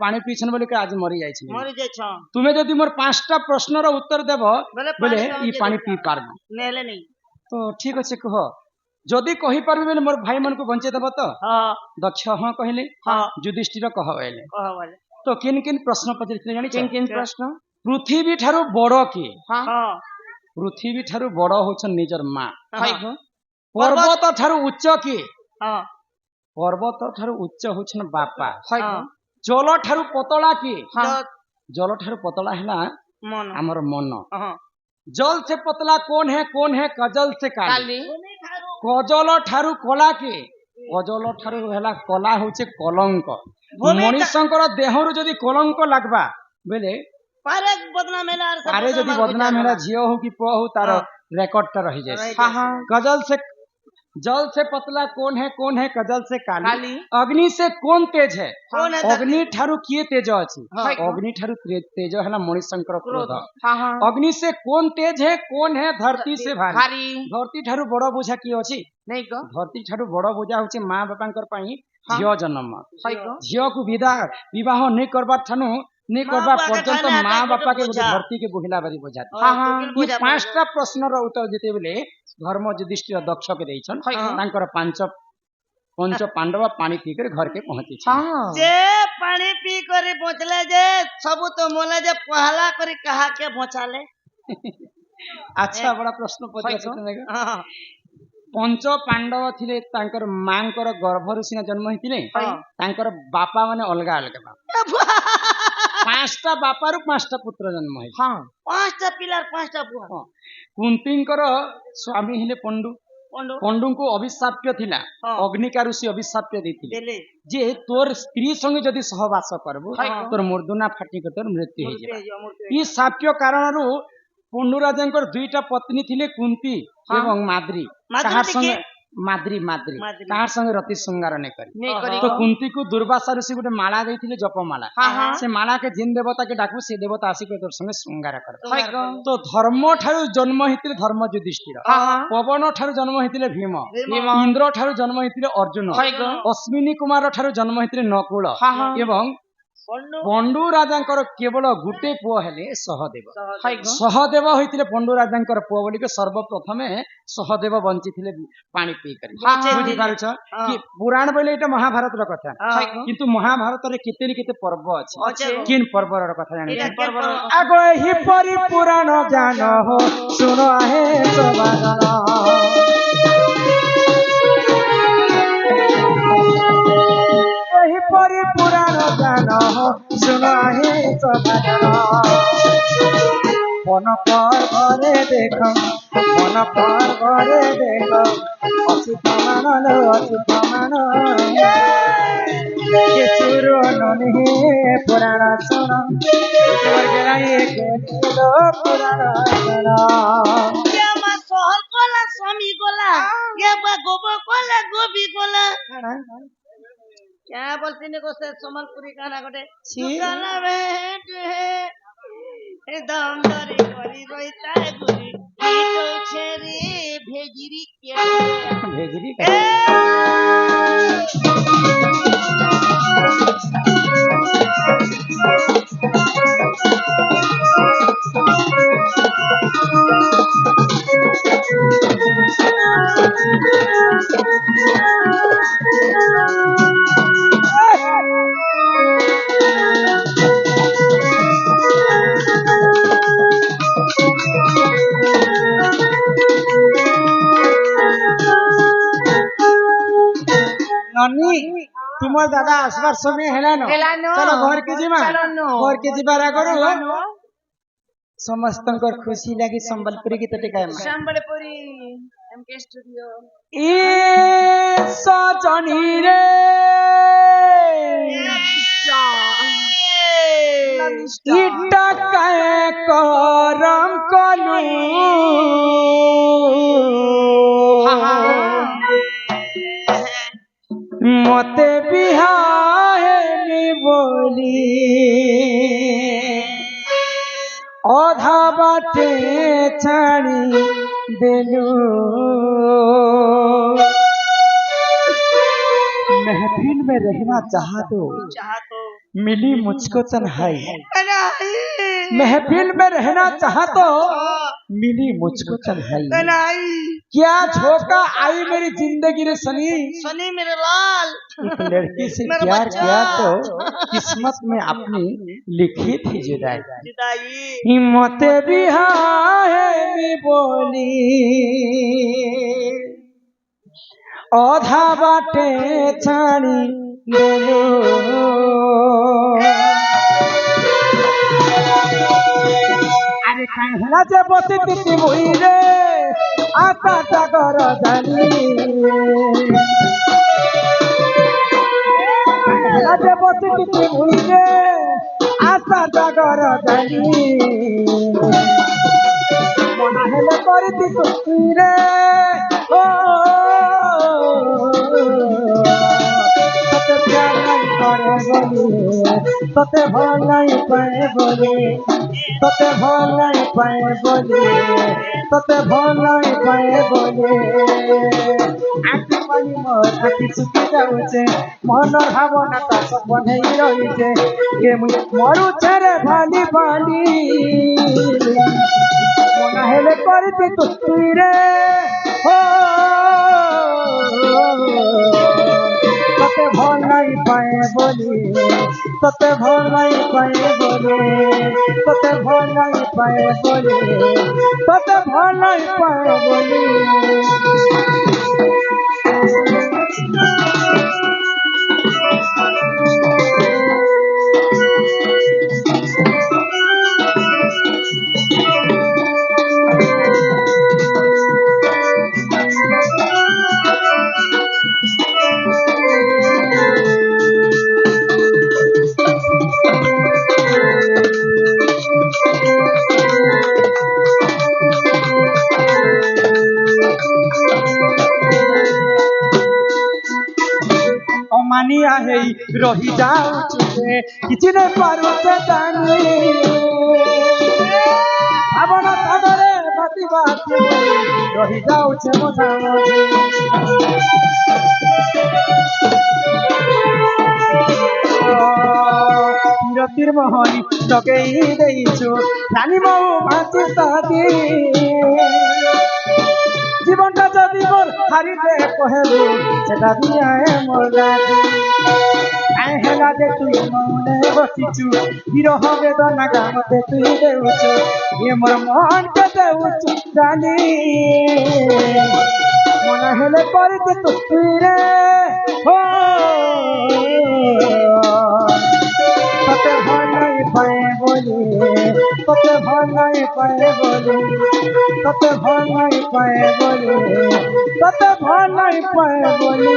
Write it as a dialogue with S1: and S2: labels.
S1: पानी पीछन बोले के आज मरी जाइछ
S2: मरी जाइछ
S1: तुमे जदि मोर 5टा प्रश्नर उत्तर देबो बोले ई पानी पी पारबो
S2: नेले नहीं
S1: तो ठीक अछि कह जदि कहि पारबे बोले मोर भाई मन को बंचे देबो तो
S2: हां
S1: दक्ष हां कहले
S2: हां
S1: युधिष्ठिर कह बोले
S2: कहवाले
S1: तो किन किन प्रश्न पचरिथिले जानि
S2: किन प्रश्न
S1: पृथ्वी ठारू बड़ की
S2: हां
S1: पृथ्वी ठारू बड़ होछन निजर मां
S2: हां
S1: पर्वत ठारू उच्च की
S2: हां
S1: पर्वत ठारू उच्च होछन बापा
S2: हां
S1: जल ठारू पतला की
S2: हां
S1: जल ठारू पतला हैला
S2: मन
S1: हमर मन
S2: हां
S1: जल से पतला कौन है कजल से काली कजल ठारू कला की कजल ठारू हैला कला होचे कलंक मनुष्यंकर देहरु जदि कलंक लागबा बेले
S2: पारे बदनाम हैला
S1: पारे जदि बदनाम हैला झियो हो कि पुओ हो तार रेकॉर्ड ता रही जाय कजल से जल से पतला कौन है कजल से काली अग्नि से कौन तेज है अग्नि ठारू किए तेज अछि अग्नि ठारू तेज हैला मणिशंकर क्रोध अग्नि से कौन तेज है कौन है धरती से भारी धरती ठारू बड़ बोझा की अछि नहीं को धरती ठारू बड़ बोझा होचे मां बापांकर पई झियो जन्म झियो को विवाह नहीं करबा ठानु नहीं करबा पर्यंत मां बापा के धरती के बोहिला बारी बोझा ये 5टा प्रश्नर उत्तर देते बेले धर्म युधिष्ठिर दक्ष के देइछन तांकर पंच पांडव पानी पी कर घर के पहुंची
S2: जे पानी पी कर पहुंचले जे सब तो मोले जे पहला करी कहा के बचाले
S1: अच्छा बड़ा प्रश्न पछे पंच पांडव थिले तांकर मांकर गर्भरु सिना जन्म हितिले तांकर बापा माने अलगा अलगा 5टा बापारु 5टा पुत्र जन्म है हां
S2: 5टा पिलार 5टा पुआ
S1: कुंतींकर स्वामी हिले पंडु को अभिशाप्य थिला अग्नि का ऋषि अभिशाप्य देथिले जे तोर स्त्री संगे जदि सहवास करबो तोर मुर्दुना फाटी के तोर मृत्यु हो जेबा ई शाप्य कारणरु पंडु राजांकर दुईटा पत्नी थिले कुंती एवं माद्री कहार संगे माद्री कहार संगे रति श्रृंगार ने करी तो कुंती को दुर्वासा ऋषि गोटे माला देथिले जपमाला से माला के जिन देवता के डाकू से देवता आसी के तोर संगे श्रृंगार कर तो धर्म ठारू जन्म हितिले धर्म युधिष्ठिर पवन ठारू जन्म हितिले भीम इंद्र ठारू जन्म हितिले अर्जुन अश्विनी कुमार ठारू जन्म हितिले नकुल एवं पंडु राजांकर केवल गुटे पुओ हेले सहदेव होइतिले पंडु राजांकर पुओ बोली के सर्वप्रथमे सहदेव बंची थिले पानी पी करी बुझी पारछ कि पुराण बोले एटा महाभारत रो कथा किंतु महाभारत रे केते पर्व अछि किन पर्व रो कथा जानि आगो ही परि पुराण जान हो सुनो हे सबागन परि पुराण जान हो सुनो हे सबागन मन पर घरे देख अछि प्रमाण के चुरो ननि पुराण सुन गलाए के पुराण सुन
S2: ये मा सोहर कोला स्वामी कोला ये बा गोबर कोला गोबी कोला क्या बोलती ने को से समलपुरी गाना गोटे सुकाला भेट हे दम दरी करी रोइता गुरी तो छेरी भेजिरी के
S1: ननी तुमर दादा आसबार समय हेलानो चलो घर के जीवा करू समस्तंकर खुशी लगी संबलपुरी की तटे काय
S2: संबलपुरी एमके स्टूडियो
S1: ए सजनी रे इटा काय करम कलू मते बिहाहे बोली आधा बाटे छाड़ी देलू महफिल में रहना चाहा तो मिली मुझको तन्हाई,
S2: तन्हाई
S1: महफिल में रहना चाहा तो मिली मुझको तन्हाई।
S2: तन्हाई
S1: क्या झोंका आई मेरी जिंदगी रे सनी,
S2: सनी मेरे लाल
S1: एक लड़की से
S2: मेरा
S1: प्यार
S2: बच्चा।
S1: किया तो किस्मत में अपनी लिखी थी जुदाई।
S2: जुदाई
S1: हिम्मत भी है मी बोली औधा बाटे छाड़ी देलो, अरे कहला जे बसी तिती हुई रे आशा जागर जानी, कहला जे बसी तिती हुई रे आशा जागर जानी, मना हेले करती तुई रे ओ तते प्यार नहीं करे बोली, तते भल नहीं पाए बोली, तते भल नहीं पाए बोली, तते भल नहीं पाए बोली। आखि पानी मोर आखि सुखी जाऊचे, मनर भावनाटा सब बन्हेई रहिছে, के मुई मरुछे रे भाली भाली, मना हेले करती तुई रे हो तते भल नहीं पाए बोली, तते भल नहीं पाए बोली, तते भल नहीं पाए बोली, तते भल नहीं पाए बोली। अमानिया है रही जाऊ चुके किसी ने पारू से जानी, भावना सागरे बाती बाती रही जाऊ छे मोझा मोझी, तीर मोहनी लगेई देइछु रानी मऊ भाती सादी, জীবনটা যদি মোর হারিতে কহেলু সেটা দিয়া মোর রাজি, আই হেলা যে তুই মনে বসিছু বিরহ বেদনা গামতে তুই দেউছু, এ মোর মন কে দেউছু জানি, মনে হেলে করিতে তুই রে হো तते भल नहीं पाए बोली, तते भल नहीं पाए बोली, तते भल नहीं पाए बोली, तते भल नहीं पाए बोली।